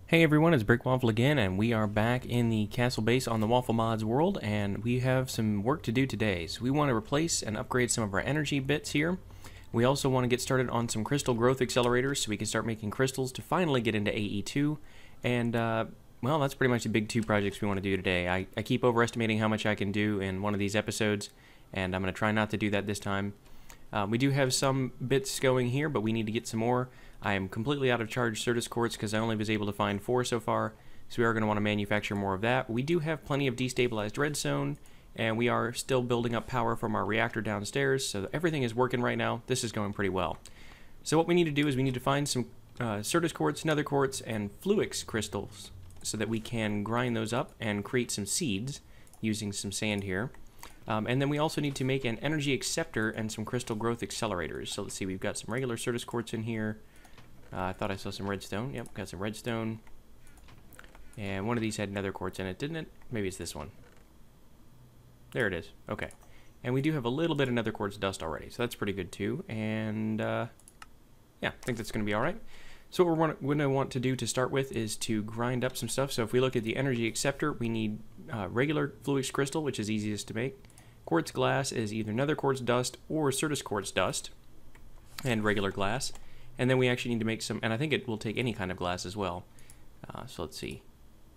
Hey everyone, it's BrickWaffle again, and we are back in the castle base on the WaffleMods world, and we have some work to do today. So we want to replace and upgrade some of our energy bits here. We also want to get started on some crystal growth accelerators so we can start making crystals to finally get into AE2. And, well, that's pretty much the big two projects we want to do today. I keep overestimating how much I can do in one of these episodes, and I'm going to try not to do that this time. We do have some bits going here, but we need to get some more. I am completely out of charge Certus quartz because I only was able to find 4 so far, so we are going to want to manufacture more of that. We do have plenty of destabilized redstone, and we are still building up power from our reactor downstairs, so everything is working right now. This is going pretty well. So what we need to do is we need to find some Certus quartz, nether quartz, and fluix crystals so that we can grind those up and create some seeds using some sand here. And then we also need to make an energy acceptor and some crystal growth accelerators. So let's see, we've got some regular Certus quartz in here. I thought I saw some redstone. Yep, got some redstone. And one of these had nether quartz in it, didn't it? Maybe it's this one. There it is. Okay. And we do have a little bit of nether quartz dust already, so that's pretty good too. And yeah, I think that's going to be all right. So what we're going to want to do to start with is to grind up some stuff. So if we look at the energy acceptor, we need regular fluix crystal, which is easiest to make. Quartz glass is either nether quartz dust or Certus quartz dust, and regular glass. And then we actually need to make some, and I think it will take any kind of glass as well. So let's see.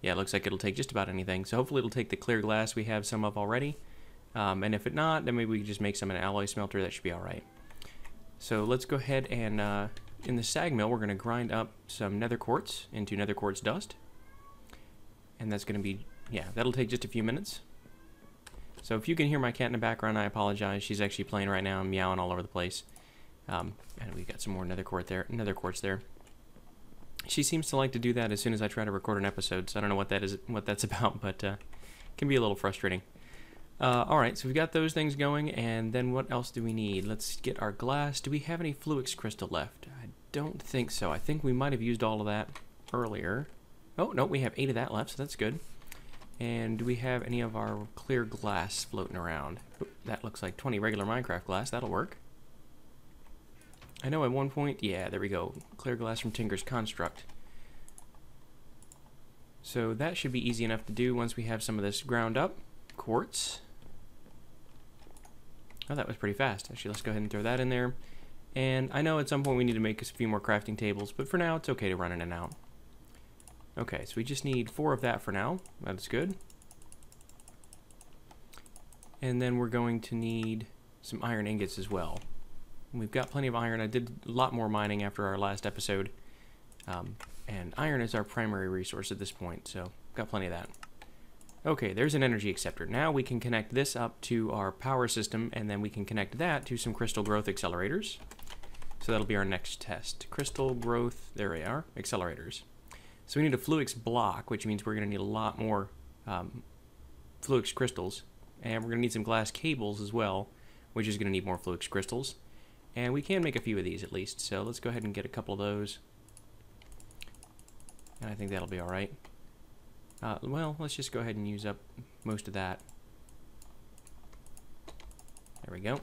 Yeah, it looks like it'll take just about anything. So hopefully it'll take the clear glass we have some of already. And if it not, then maybe we can just make some in an alloy smelter. That should be all right. So let's go ahead and, in the sag mill, we're going to grind up some nether quartz into nether quartz dust. And that's going to be, yeah, that'll take just a few minutes. So if you can hear my cat in the background, I apologize. She's actually playing right now and meowing all over the place. And we got some more nether quartz there. She seems to like to do that as soon as I try to record an episode, so I don't know what that's about, but it can be a little frustrating. Alright, so we've got those things going, and then what else do we need? Let's get our glass. Do we have any fluix crystal left? I don't think so. I think we might have used all of that earlier. Oh, no, we have 8 of that left, so that's good. And do we have any of our clear glass floating around? Oop, that looks like 20 regular Minecraft glass. That'll work. I know at one point, yeah, there we go. Clear glass from Tinker's Construct. So that should be easy enough to do once we have some of this ground up. Quartz. Oh, that was pretty fast. Actually, let's go ahead and throw that in there. And I know at some point we need to make a few more crafting tables, but for now it's okay to run in and out. Okay, so we just need 4 of that for now. That's good. And then we're going to need some iron ingots as well. We've got plenty of iron. I did a lot more mining after our last episode. And iron is our primary resource at this point, so got plenty of that. Okay, there's an energy acceptor. Now we can connect this up to our power system, and then we can connect that to some crystal growth accelerators. So that'll be our next test. Crystal growth, there we are, accelerators. So we need a fluix block, which means we're going to need a lot more fluix crystals. And we're going to need some glass cables as well, which is going to need more fluix crystals. And we can make a few of these at least, so let's go ahead and get a couple of those. And I think that'll be alright. Well, let's just go ahead and use up most of that. There we go.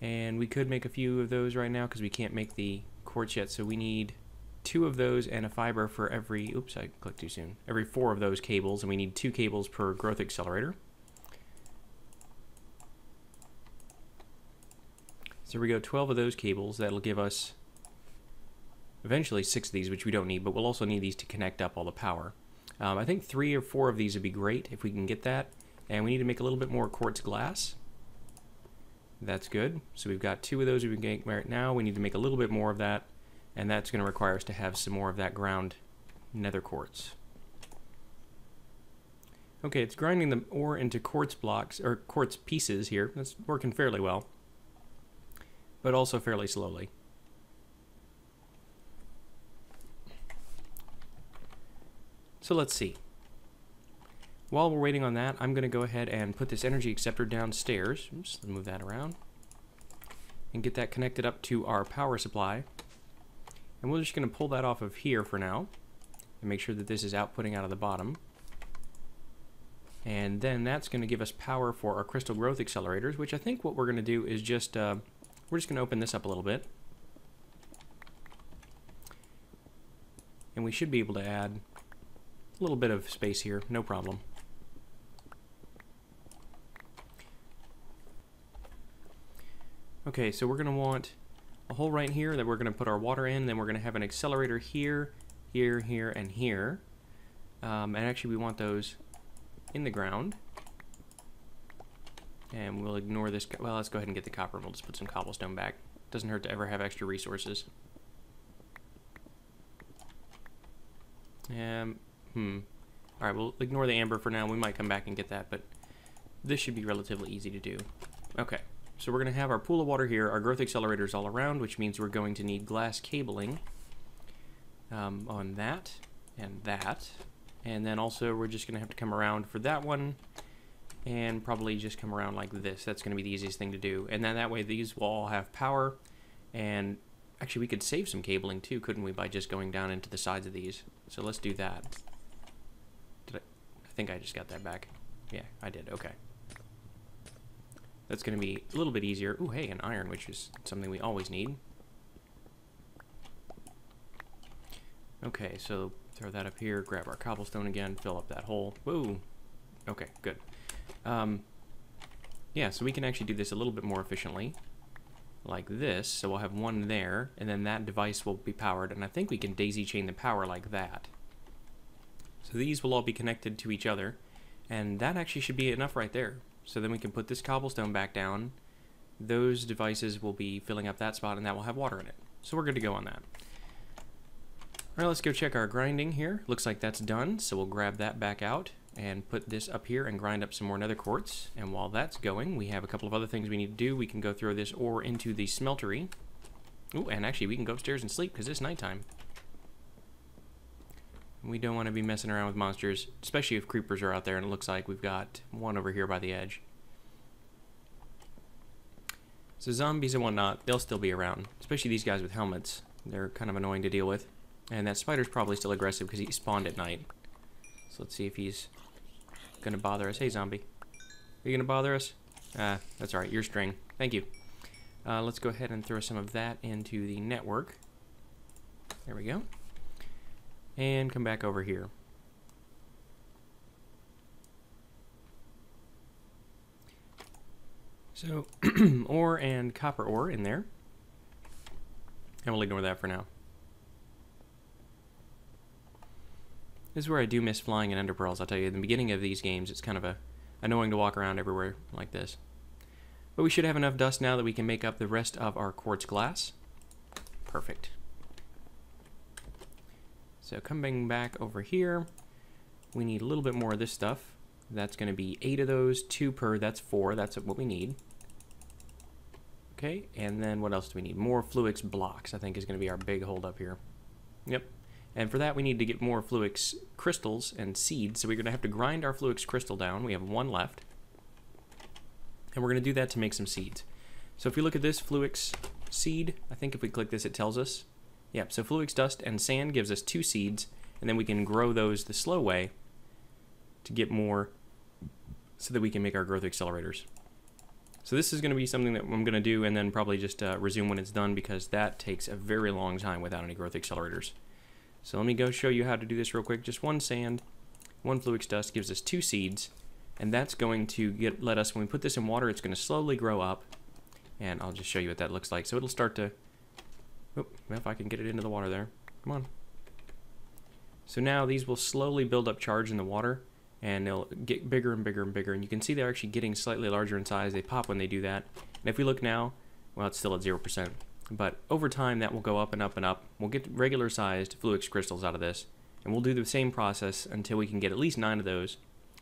And we could make a few of those right now because we can't make the quartz yet, so we need 2 of those and a fiber for every, oops, I clicked too soon, every 4 of those cables, and we need 2 cables per growth accelerator. So we go 12 of those cables. That'll give us eventually 6 of these, which we don't need, but we'll also need these to connect up all the power. I think 3 or 4 of these would be great if we can get that. And we need to make a little bit more quartz glass. That's good. So we've got 2 of those we can get right now. We need to make a little bit more of that, and that's going to require us to have some more of that ground nether quartz. Okay, it's grinding the ore into quartz blocks, or quartz pieces here. That's working fairly well, but also fairly slowly. So let's see. While we're waiting on that, I'm going to go ahead and put this energy acceptor downstairs. Oops, let's move that around. And get that connected up to our power supply. And we're just going to pull that off of here for now. And make sure that this is outputting out of the bottom. And then that's going to give us power for our crystal growth accelerators, which I think what we're going to do is just we're just going to open this up a little bit. And we should be able to add a little bit of space here, no problem. Okay, so we're going to want a hole right here that we're going to put our water in, then we're going to have an accelerator here, here, here, and here. And actually we want those in the ground. And we'll ignore this. Well, let's go ahead and get the copper and we'll just put some cobblestone back. Doesn't hurt to ever have extra resources. Alright, we'll ignore the amber for now. We might come back and get that, but this should be relatively easy to do. Okay, so we're going to have our pool of water here, our growth accelerators all around, which means we're going to need glass cabling on that and that. And then also we're just going to have to come around for that one and probably just come around like this. That's going to be the easiest thing to do. And then that way these will all have power. And actually we could save some cabling too, couldn't we, by just going down into the sides of these. So let's do that. I think I just got that back. Yeah, I did. Okay. That's going to be a little bit easier. Ooh, hey, an iron, which is something we always need. Okay, so throw that up here, grab our cobblestone again, fill up that hole. Woo! Okay, good. Yeah, so we can actually do this a little bit more efficiently, like this. So we'll have one there, and then that device will be powered, and I think we can daisy chain the power like that. So these will all be connected to each other, and that actually should be enough right there. So then we can put this cobblestone back down. Those devices will be filling up that spot, and that will have water in it. So we're good to go on that. Alright, let's go check our grinding here. Looks like that's done, so we'll grab that back out and put this up here and grind up some more nether quartz. And while that's going, we have a couple of other things we need to do. We can go throw this ore into the smeltery. Ooh, and actually we can go upstairs and sleep because it's nighttime. We don't want to be messing around with monsters, especially if creepers are out there, and it looks like we've got one over here by the edge. So zombies and whatnot, they'll still be around, especially these guys with helmets. They're kind of annoying to deal with. And that spider's probably still aggressive because he spawned at night. So let's see if he's gonna bother us. Hey, zombie. Are you gonna bother us? That's alright, your string. Thank you. Let's go ahead and throw some of that into the network. There we go. And come back over here. So, ore and copper ore in there. And we'll ignore that for now. This is where I do miss flying in ender pearls. I'll tell you, in the beginning of these games, it's kind of annoying to walk around everywhere like this. But we should have enough dust now that we can make up the rest of our quartz glass. Perfect. So coming back over here, we need a little bit more of this stuff. That's going to be 8 of those, 2 per, that's 4, that's what we need. Okay, and then what else do we need? More Fluix blocks, I think, is going to be our big hold up here. Yep. And for that, we need to get more Fluix crystals and seeds. So we're going to have to grind our Fluix crystal down. We have 1 left. And we're going to do that to make some seeds. So if we look at this Fluix seed, I think if we click this, it tells us. Yep, so Fluix dust and sand gives us 2 seeds. And then we can grow those the slow way to get more so that we can make our growth accelerators. So this is going to be something that I'm going to do and then probably just resume when it's done, because that takes a very long time without any growth accelerators. So let me go show you how to do this real quick. Just 1 sand, 1 Fluix dust gives us 2 seeds, and that's going to let us, when we put this in water, it's going to slowly grow up, and I'll just show you what that looks like. So it'll start to, if I can get it into the water there, come on. So now these will slowly build up charge in the water, and they'll get bigger and bigger and bigger, and you can see they're actually getting slightly larger in size. They pop when they do that, and if we look now, well, it's still at 0%. But over time, that will go up and up and up. We'll get regular-sized Fluix crystals out of this, and we'll do the same process until we can get at least 9 of those,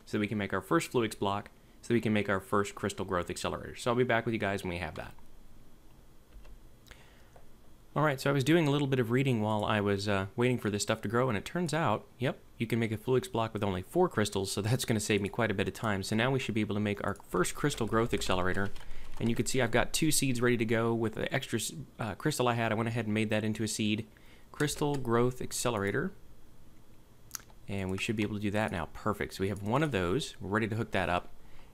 so that we can make our first Fluix block, so that we can make our first crystal growth accelerator. So I'll be back with you guys when we have that. Alright, so I was doing a little bit of reading while I was waiting for this stuff to grow, and it turns out, yep, you can make a Fluix block with only 4 crystals, so that's going to save me quite a bit of time. So now we should be able to make our first crystal growth accelerator. And you can see I've got 2 seeds ready to go. With the extra crystal I had, I went ahead and made that into a seed. Crystal Growth Accelerator. And we should be able to do that now. Perfect. So we have 1 of those. We're ready to hook that up.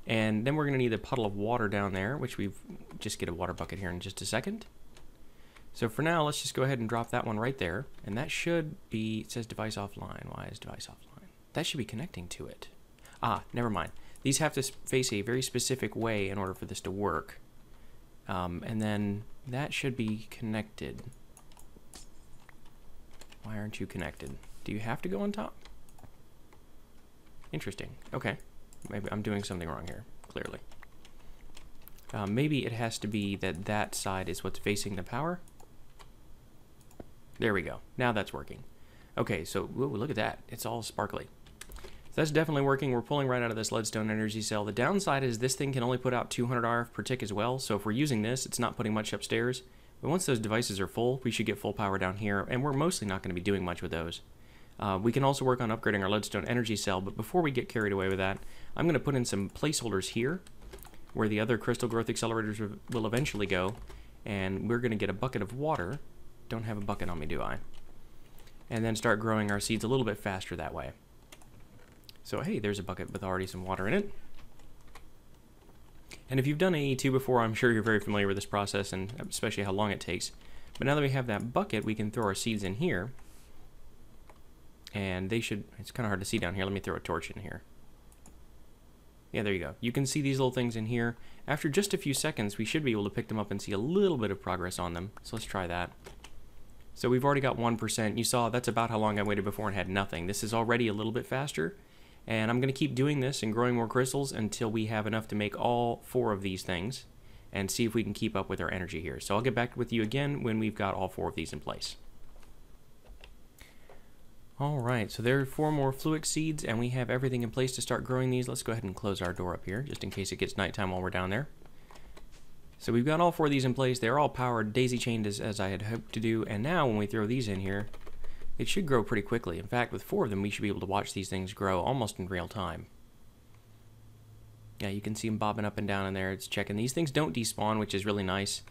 And then we're going to need a puddle of water down there, which we've just get a water bucket here in just a second. So for now, let's just go ahead and drop that one right there. And that should be, it says device offline. Why is device offline? That should be connecting to it. Ah, never mind. These have to face a very specific way in order for this to work. And then that should be connected. Why aren't you connected? Do you have to go on top? Interesting. Okay. Maybe I'm doing something wrong here, clearly. Maybe it has to be that that side is what's facing the power. There we go. Now that's working. Okay, so whoa, look at that. It's all sparkly. So that's definitely working. We're pulling right out of this leadstone energy cell. The downside is this thing can only put out 200 RF per tick as well. So if we're using this, it's not putting much upstairs. But once those devices are full, we should get full power down here. And we're mostly not going to be doing much with those. We can also work on upgrading our leadstone energy cell. But before we get carried away with that, I'm going to put in some placeholders here where the other crystal growth accelerators will eventually go. And we're going to get a bucket of water. Don't have a bucket on me, do I? And then start growing our seeds a little bit faster that way. So hey, there's a bucket with already some water in it. And if you've done AE2 before, I'm sure you're very familiar with this process and especially how long it takes. But now that we have that bucket, we can throw our seeds in here. And they should, it's kind of hard to see down here. Let me throw a torch in here. Yeah, there you go. You can see these little things in here. After just a few seconds, we should be able to pick them up and see a little bit of progress on them. So let's try that. So we've already got 1%. You saw that's about how long I waited before and had nothing. This is already a little bit faster. And I'm going to keep doing this and growing more crystals until we have enough to make all 4 of these things and see if we can keep up with our energy here. So I'll get back with you again when we've got all 4 of these in place. Alright, so there are 4 more fluix seeds and we have everything in place to start growing these. Let's go ahead and close our door up here just in case it gets nighttime while we're down there. So we've got all 4 of these in place. They're all powered, daisy-chained as I had hoped to do. And now when we throw these in here, it should grow pretty quickly. In fact, with 4 of them, we should be able to watch these things grow almost in real time. Yeah, you can see them bobbing up and down in there. It's checking. These things don't despawn, which is really nice.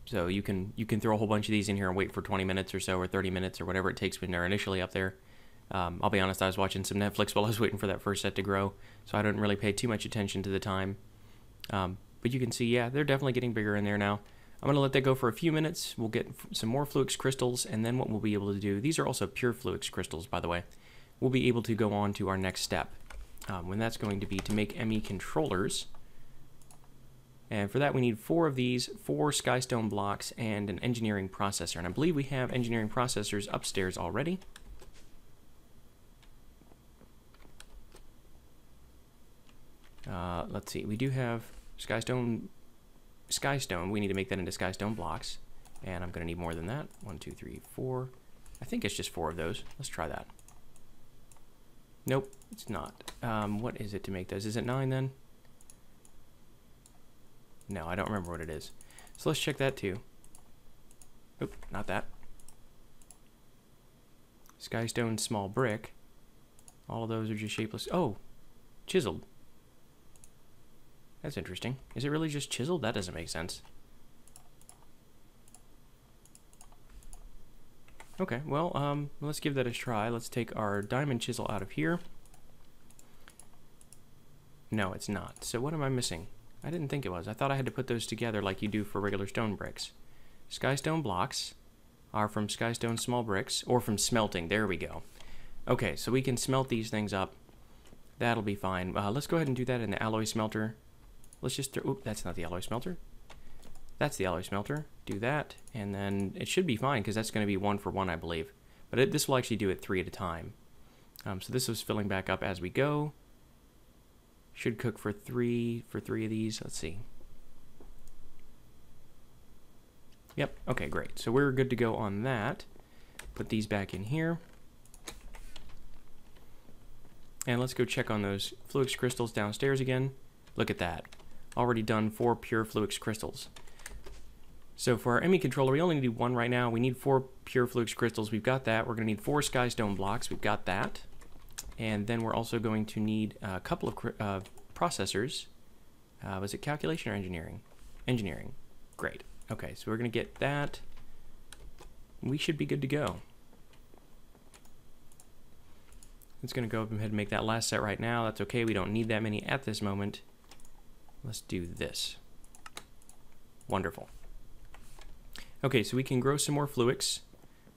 So you can throw a whole bunch of these in here and wait for 20 minutes or so, or 30 minutes, or whatever it takes when they're initially up there. I'll be honest, I was watching some Netflix while I was waiting for that first set to grow, so I didn't really pay too much attention to the time. But you can see, yeah, they're definitely getting bigger in there now. I'm going to let that go for a few minutes. We'll get some more fluix crystals, and then what we'll be able to do, these are also pure fluix crystals, by the way. We'll be able to go on to our next step, when that's going to be to make ME controllers. And for that, we need 4 of these, 4 skystone blocks, and an engineering processor. And I believe we have engineering processors upstairs already. Let's see, we do have skystone, we need to make that into skystone blocks. And I'm going to need more than that. 1, 2, 3, 4. I think it's just 4 of those. Let's try that. Nope, it's not. What is it to make those? Is it 9 then? No, I don't remember what it is. So let's check that too. Oop, not that. Skystone small brick. All of those are just shapeless. Oh, chiseled. That's interesting. Is it really just chiseled? That doesn't make sense. Okay, well, let's give that a try. Let's take our diamond chisel out of here. No, it's not. So what am I missing? I didn't think it was. I thought I had to put those together like you do for regular stone bricks. Skystone blocks are from skystone small bricks, or from smelting. There we go. Okay, so we can smelt these things up. That'll be fine. Let's go ahead and do that in the alloy smelter. Let's just throw... Oop, that's not the alloy smelter. That's the alloy smelter. Do that, and then it should be fine, because that's going to be 1 for 1, I believe. But this will actually do it 3 at a time. So this is filling back up as we go. Should cook for 3 of these. Let's see. Yep, okay, great. So we're good to go on that. Put these back in here. And let's go check on those fluix crystals downstairs again. Look at that. Already done 4 pure fluix crystals. So for our ME controller, we only need 1 right now. We need 4 pure fluix crystals. We've got that. We're going to need 4 skystone blocks. We've got that. And then we're also going to need a couple of processors. Was it calculation or engineering? Engineering. Great. Okay, so we're going to get that. We should be good to go. It's going to go ahead and make that last set right now. That's okay. We don't need that many at this moment. Let's do this. Wonderful. Okay, so we can grow some more fluix.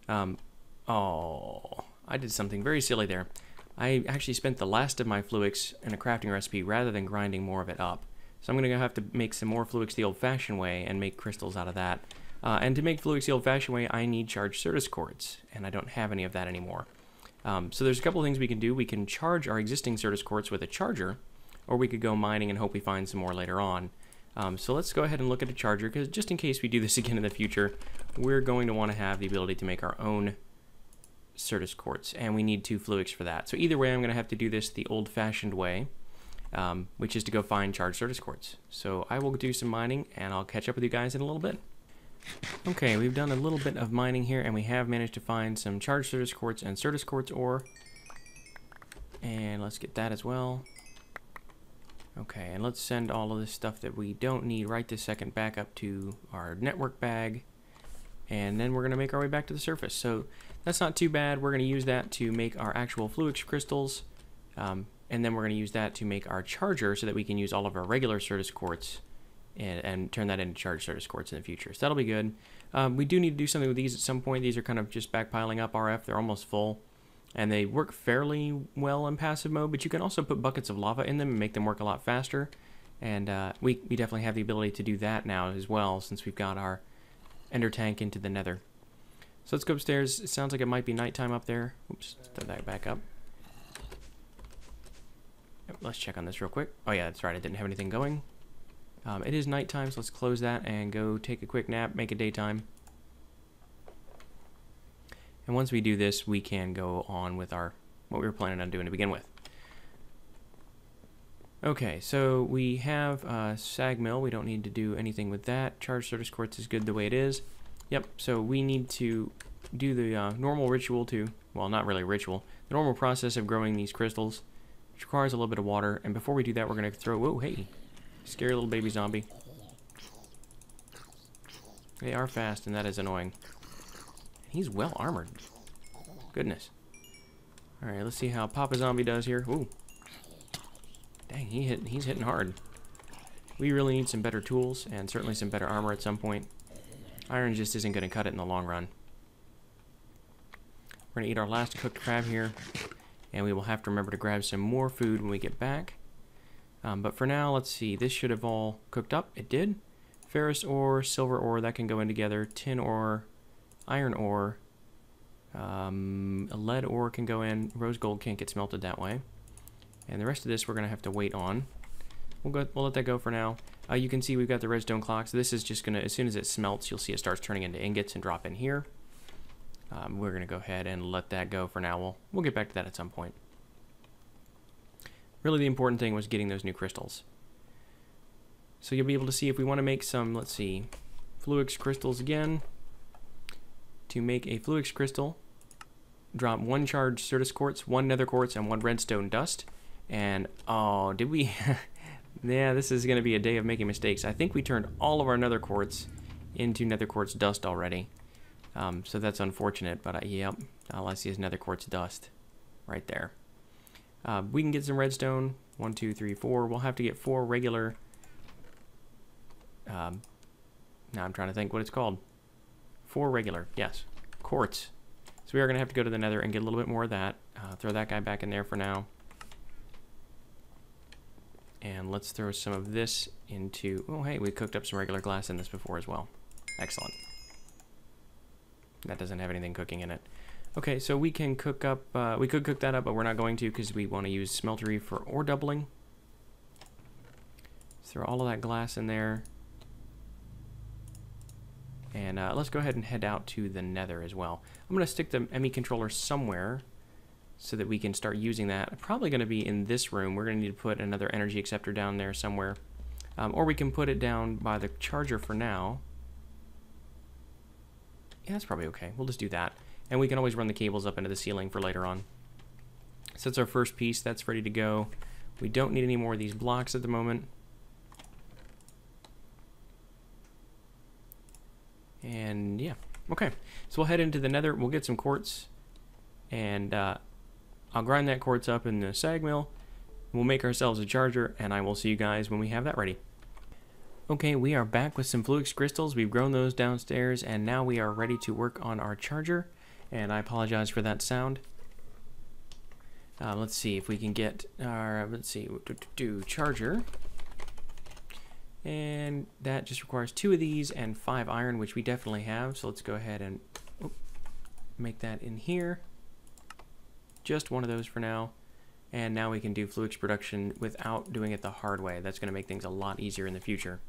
Oh, I did something very silly there. I actually spent the last of my fluix in a crafting recipe rather than grinding more of it up. So I'm going to have to make some more fluix the old-fashioned way and make crystals out of that. And to make fluix the old-fashioned way, I need charged Certus quartz, and I don't have any of that anymore. So there's a couple things we can do. We can charge our existing Certus quartz with a charger, or we could go mining and hope we find some more later on. So let's go ahead and look at a charger, because just in case we do this again in the future, we're going to want to have the ability to make our own Certus quartz, and we need 2 fluix for that. So either way, I'm going to have to do this the old-fashioned way, which is to go find charged Certus quartz. So I will do some mining, and I'll catch up with you guys in a little bit. Okay, we've done a little bit of mining here, and we have managed to find some charged Certus quartz and Certus quartz ore. And let's get that as well. Okay, and let's send all of this stuff that we don't need right this second back up to our network bag. And then we're going to make our way back to the surface. So that's not too bad. We're going to use that to make our actual fluix crystals. And then we're going to use that to make our charger so that we can use all of our regular Certus quartz and turn that into charged Certus quartz in the future. So that'll be good. We do need to do something with these at some point. These are kind of just backpiling up RF. They're almost full. And they work fairly well in passive mode, but you can also put buckets of lava in them and make them work a lot faster. And we definitely have the ability to do that now as well, since we've got our ender tank into the nether. So let's go upstairs. It sounds like it might be nighttime up there. Oops, throw that back up. Yep, let's check on this real quick. Oh yeah, that's right, I didn't have anything going. It is nighttime, so let's close that and go take a quick nap, make it daytime. And once we do this, we can go on with what we were planning on doing to begin with. Okay, so we have a sag mill. We don't need to do anything with that. Charged Certus quartz is good the way it is. Yep, so we need to do the normal ritual to, well, not really ritual, the normal process of growing these crystals, which requires a little bit of water. And before we do that, we're going to throw, whoa, hey, scary little baby zombie. They are fast, and that is annoying. He's well armored. Goodness. Alright, let's see how Papa Zombie does here. Ooh. Dang, he's hitting hard. We really need some better tools, and certainly some better armor at some point. Iron just isn't going to cut it in the long run. We're going to eat our last cooked crab here, and we will have to remember to grab some more food when we get back. But for now, let's see. This should have all cooked up. It did. Ferrous ore, silver ore, that can go in together. Tin ore, iron ore. A lead ore can go in. Rose gold can't get smelted that way. And the rest of this we're going to have to wait on. We'll let that go for now. You can see we've got the redstone clock. So this is just going to, as soon as it smelts, you'll see it starts turning into ingots and drop in here. We're going to go ahead and let that go for now. We'll get back to that at some point. Really the important thing was getting those new crystals. So you'll be able to see if we want to make some, let's see, fluix crystals again. To make a fluix crystal, drop 1 charged Certus quartz, 1 nether quartz, and 1 redstone dust. And, oh, did we? Yeah, this is going to be a day of making mistakes. I think we turned all of our nether quartz into nether quartz dust already. So that's unfortunate, but yep, all I see is nether quartz dust right there. We can get some redstone. 1, 2, 3, 4. We'll have to get 4 regular. Now I'm trying to think what it's called. 4 regular, yes, quartz. So we are going to have to go to the nether and get a little bit more of that. Throw that guy back in there for now. And let's throw some of this into... Oh, hey, we cooked up some regular glass in this before as well. Excellent. That doesn't have anything cooking in it. Okay, so we can cook up... we could cook that up, but we're not going to because we want to use smeltery for ore doubling. Let's throw all of that glass in there. And let's go ahead and head out to the nether as well. I'm going to stick the ME controller somewhere so that we can start using that. Probably going to be in this room. We're going to need to put another energy acceptor down there somewhere. Or we can put it down by the charger for now. Yeah, that's probably okay. We'll just do that. And we can always run the cables up into the ceiling for later on. So that's our first piece. That's ready to go. We don't need any more of these blocks at the moment. And yeah, okay. So we'll head into the nether. We'll get some quartz. And I'll grind that quartz up in the sag mill. We'll make ourselves a charger, and I will see you guys when we have that ready. Okay, we are back with some Fluix crystals. We've grown those downstairs, and now we are ready to work on our charger. And I apologize for that sound. Let's see if we can get our, charger. And that just requires 2 of these and 5 iron, which we definitely have. So let's go ahead and make that in here. Just one of those for now. And now we can do Fluix production without doing it the hard way. That's going to make things a lot easier in the future.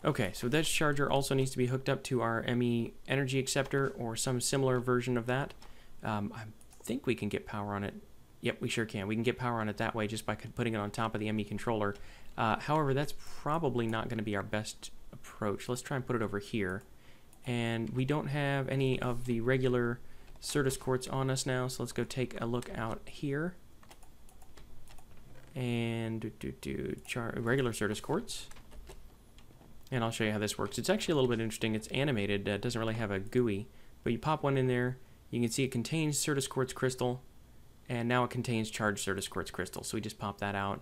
Okay, so this charger also needs to be hooked up to our ME energy acceptor or some similar version of that. I think we can get power on it. Yep, we sure can. We can get power on it that way just by putting it on top of the ME controller. However, that's probably not going to be our best approach. Let's try and put it over here. And we don't have any of the regular Certus quartz on us now, so let's go take a look out here. And regular Certus quartz. And I'll show you how this works. It's actually a little bit interesting. It's animated. It doesn't really have a GUI. But you pop one in there. You can see it contains Certus quartz crystal. And now it contains charged Certus quartz crystal. So we just pop that out.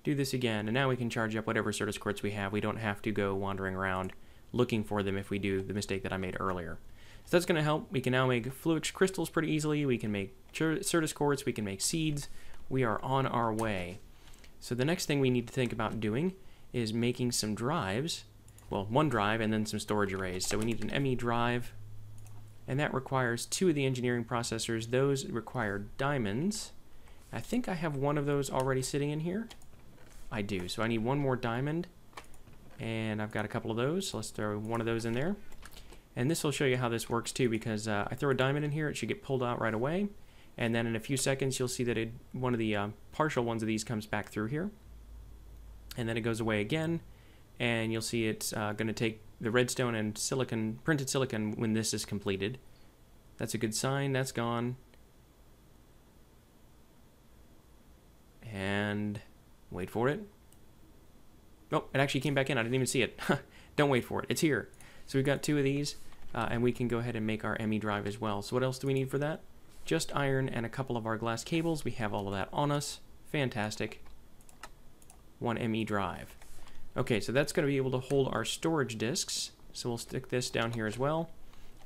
Do this again. And now we can charge up whatever Certus quartz we have. We don't have to go wandering around looking for them if we do the mistake that I made earlier. So that's going to help. We can now make Fluix crystals pretty easily. We can make Certus quartz. We can make seeds. We are on our way. So the next thing we need to think about doing is making some drives. Well, one drive and then some storage arrays. So we need an ME drive, and that requires 2 of the engineering processors. Those require diamonds. I think I have one of those already sitting in here. I do. So I need one more diamond, and I've got a couple of those. So let's throw one of those in there. And this will show you how this works too, because I throw a diamond in here, it should get pulled out right away. And then in a few seconds, you'll see that one of the partial ones of these comes back through here. And then it goes away again. And you'll see it's going to take the redstone and silicon, printed silicon, when this is completed. That's a good sign. That's gone. And wait for it. Oh, it actually came back in. I didn't even see it. Don't wait for it. It's here. So we've got 2 of these, and we can go ahead and make our ME drive as well. So what else do we need for that? Just iron and a couple of our glass cables. We have all of that on us. Fantastic. 1 ME drive. Okay, so that's going to be able to hold our storage disks. So we'll stick this down here as well.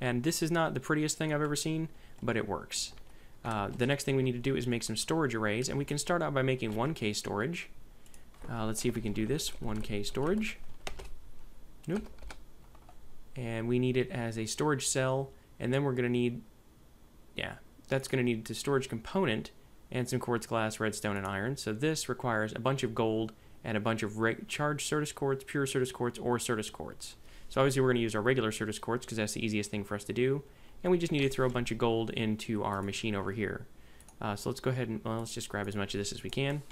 And this is not the prettiest thing I've ever seen, but it works. The next thing we need to do is make some storage arrays, and we can start out by making 1K storage. Let's see if we can do this. 1K storage. Nope. And we need it as a storage cell, and then we're going to need, that's going to need the storage component and some quartz, glass, redstone, and iron. So this requires a bunch of gold and a bunch of charged Certus quartz, pure Certus quartz, or Certus quartz. So obviously we're going to use our regular Certus quartz because that's the easiest thing for us to do. And we just need to throw a bunch of gold into our machine over here. So let's go ahead and, let's just grab as much of this as we can.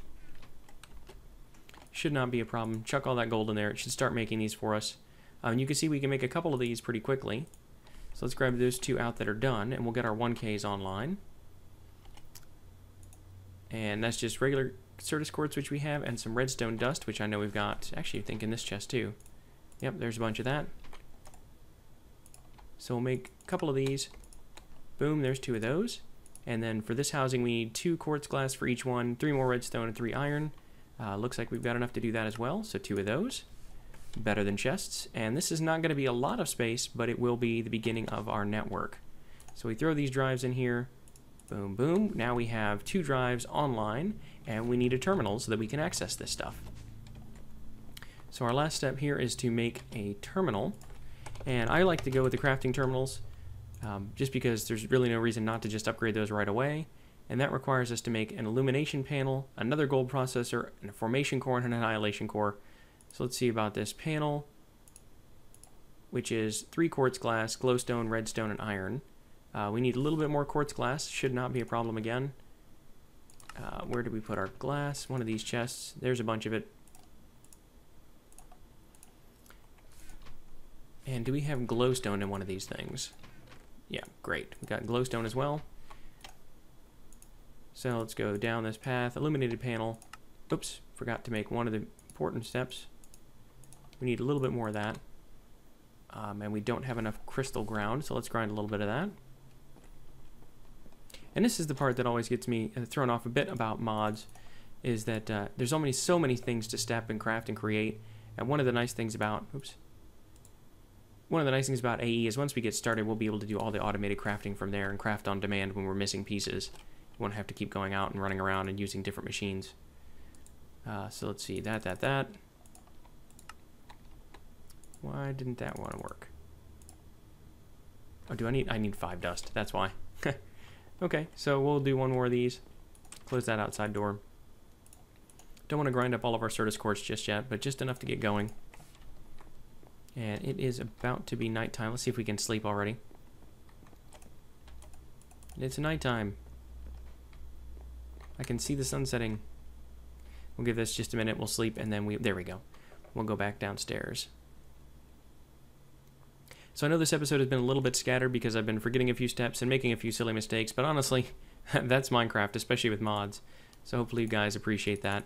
Should not be a problem. Chuck all that gold in there. It should start making these for us. And you can see we can make a couple of these pretty quickly. So let's grab those 2 out that are done, and we'll get our 1Ks online. And that's just regular Certus quartz, which we have, and some redstone dust, which I know we've got, actually I think in this chest too. Yep, there's a bunch of that. So we'll make a couple of these. Boom, there's 2 of those. And then for this housing, we need 2 quartz glass for each one, 3 more redstone, and 3 iron. Looks like we've got enough to do that as well, so 2 of those. Better than chests. And this is not going to be a lot of space, but it will be the beginning of our network. So we throw these drives in here. Boom, boom. Now we have 2 drives online, and we need a terminal so that we can access this stuff. So our last step here is to make a terminal, and I like to go with the crafting terminals just because there's really no reason not to just upgrade those right away, and that requires us to make an illumination panel, another gold processor, and a formation core and an annihilation core. So let's see about this panel, which is 3 quartz glass, glowstone, redstone, and iron. We need a little bit more quartz glass. Should not be a problem again. Where did we put our glass? One of these chests. There's a bunch of it. And do we have glowstone in one of these things? Yeah, great. We got glowstone as well. So let's go down this path. Illuminated panel. Oops, forgot to make one of the important steps. We need a little bit more of that. And we don't have enough crystal ground, so let's grind a little bit of that. And this is the part that always gets me thrown off a bit about mods, is that there's so many things to step and craft and create. And one of the nice things about AE is once we get started, we'll be able to do all the automated crafting from there and craft on demand when we're missing pieces. We won't have to keep going out and running around and using different machines. So let's see, that. Why didn't that one work? Oh, I need 5 dust, that's why. Okay, so we'll do one more of these. Close that outside door. Don't want to grind up all of our Certus quartz just yet, but just enough to get going. And it is about to be nighttime. Let's see if we can sleep already. It's nighttime. I can see the sun setting. We'll give this just a minute, we'll sleep, and then there we go. We'll go back downstairs. So I know this episode has been a little bit scattered because I've been forgetting a few steps and making a few silly mistakes, but honestly, that's Minecraft, especially with mods. So hopefully you guys appreciate that.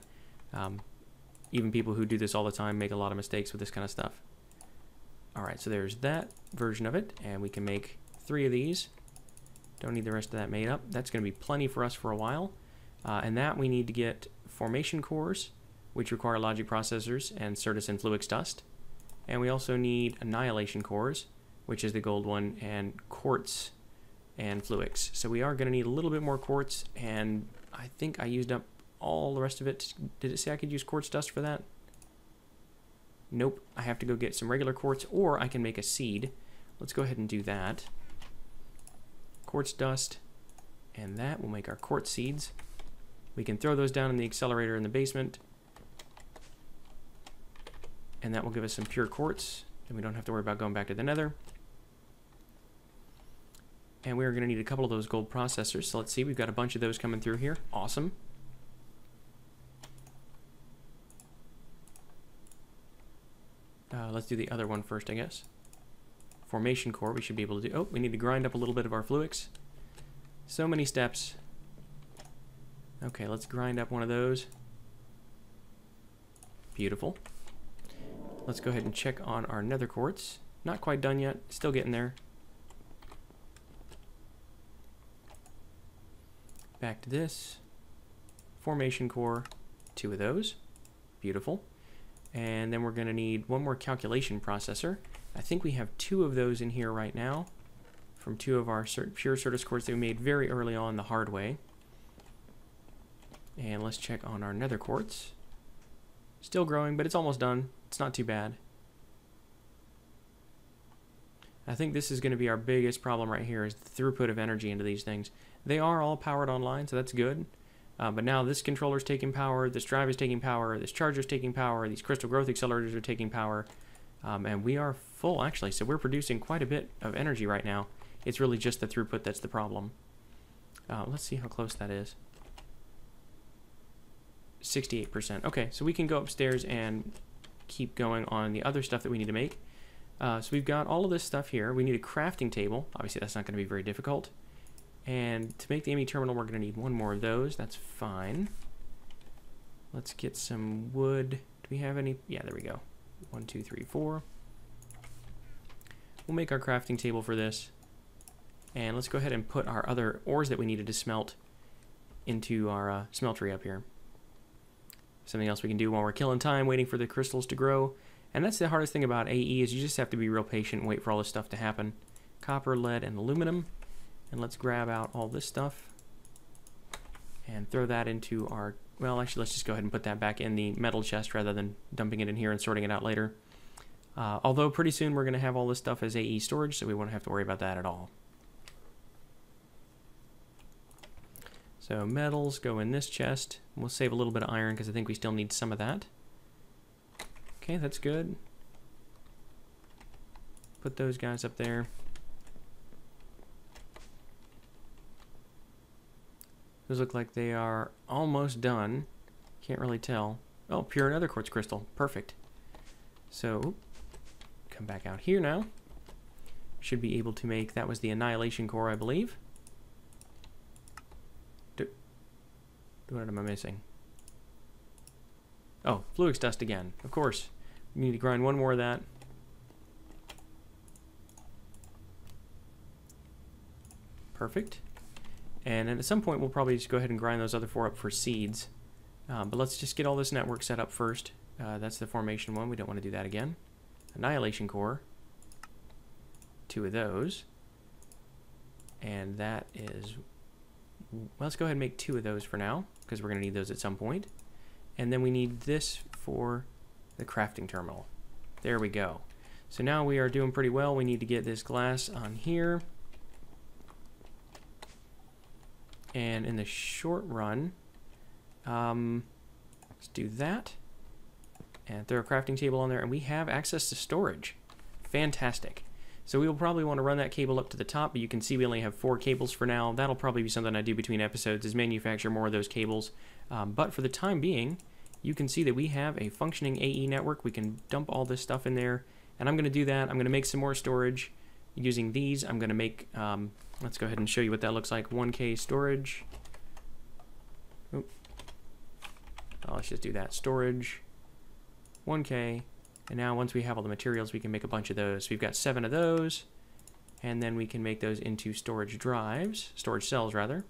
Even people who do this all the time make a lot of mistakes with this kind of stuff. Alright, so there's that version of it, and we can make 3 of these. Don't need the rest of that made up. That's going to be plenty for us for a while. And that we need to get formation cores, which require logic processors and Certus and Fluix dust. And we also need annihilation cores, which is the gold one, and quartz and Fluix. So we are going to need a little bit more quartz, and I think I used up all the rest of it. Did it say I could use quartz dust for that? Nope. I have to go get some regular quartz, or I can make a seed. Let's go ahead and do that. Quartz dust, and that will make our quartz seeds. We can throw those down in the accelerator in the basement, and that will give us some pure quartz, and we don't have to worry about going back to the nether. And we're going to need a couple of those gold processors, so let's see, we've got a bunch of those coming through here. Awesome. Let's do the other one first, I guess. Formation core, we should be able to do. Oh, we need to grind up a little bit of our Fluix. So many steps. Okay, let's grind up one of those. Beautiful. Let's go ahead and check on our nether quartz. Not quite done yet, still getting there. Back to this. Formation core, 2 of those. Beautiful. And then we're going to need one more calculation processor. I think we have 2 of those in here right now from 2 of our pure Certus quartz that we made very early on the hard way. And let's check on our nether quartz. Still growing, but it's almost done. It's not too bad. I think this is going to be our biggest problem right here, is the throughput of energy into these things. They are all powered online, so that's good. But now this controller's taking power, this drive is taking power, this charger's taking power, these crystal growth accelerators are taking power, and we are full actually, so we're producing quite a bit of energy right now. It's really just the throughput that's the problem. Let's see how close that is. 68%. Okay, so we can go upstairs and keep going on the other stuff that we need to make. So we've got all of this stuff here. We need a crafting table. Obviously that's not going to be very difficult. And to make the ME terminal, we're going to need 1 more of those. That's fine. Let's get some wood. Do we have any? Yeah, there we go. 1, 2, 3, 4. We'll make our crafting table for this. And let's go ahead and put our other ores that we needed to smelt into our smeltery up here. Something else we can do while we're killing time, waiting for the crystals to grow. And that's the hardest thing about AE, is you just have to be real patient and wait for all this stuff to happen. Copper, lead, and aluminum. And let's grab out all this stuff and throw that into our, well, actually, let's just go ahead and put that back in the metal chest rather than dumping it in here and sorting it out later. Although pretty soon we're going to have all this stuff as AE storage, so we won't have to worry about that at all. So metals go in this chest. We'll save a little bit of iron because I think we still need some of that. Okay, that's good. Put those guys up there. Those look like they are almost done. Can't really tell. Oh, pure nether quartz crystal. Perfect. So, come back out here now. Should be able to make, that was the annihilation core, I believe. What am I missing? Oh, Fluix dust again. Of course. We need to grind 1 more of that. Perfect. And then at some point we'll probably just go ahead and grind those other 4 up for seeds. But let's just get all this network set up first. That's the formation one. We don't want to do that again. Annihilation core. 2 of those. And that is... well, let's go ahead and make 2 of those for now, because we're going to need those at some point. And then we need this for the crafting terminal. There we go. So now we are doing pretty well. We need to get this glass on here. And in the short run, let's do that. And throw a crafting table on there, and we have access to storage. Fantastic. So we will probably want to run that cable up to the top, but you can see we only have 4 cables for now. That'll probably be something I do between episodes, is manufacture more of those cables. But for the time being, you can see that we have a functioning AE network. We can dump all this stuff in there, and I'm going to do that. I'm going to make some more storage using these. I'm going to make, let's go ahead and show you what that looks like. 1K storage. Oop. Oh, let's just do that. Storage, 1K. And now once we have all the materials, we can make a bunch of those. So we've got 7 of those, and then we can make those into storage drives, storage cells rather,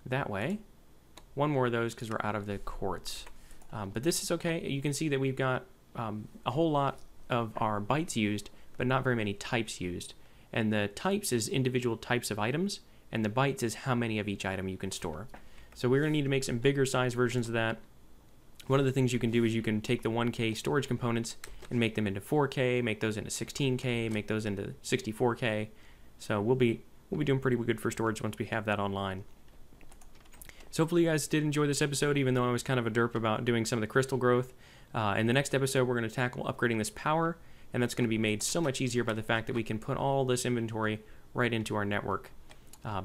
that way. 1 more of those because we're out of the quartz. But this is okay. You can see that we've got a whole lot of our bytes used, but not very many types used. And the types is individual types of items, and the bytes is how many of each item you can store. So we're going to need to make some bigger size versions of that. One of the things you can do is you can take the 1K storage components and make them into 4K, make those into 16K, make those into 64K. So we'll be doing pretty good for storage once we have that online. So hopefully you guys did enjoy this episode, even though I was kind of a derp about doing some of the crystal growth. In the next episode, we're going to tackle upgrading this power, and that's going to be made so much easier by the fact that we can put all this inventory right into our network.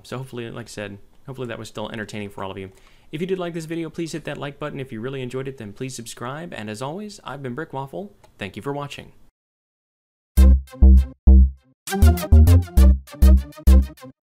So hopefully, like I said, hopefully that was still entertaining for all of you. If you did like this video, please hit that like button. If you really enjoyed it, then please subscribe. And as always, I've been Brick Waffle. Thank you for watching.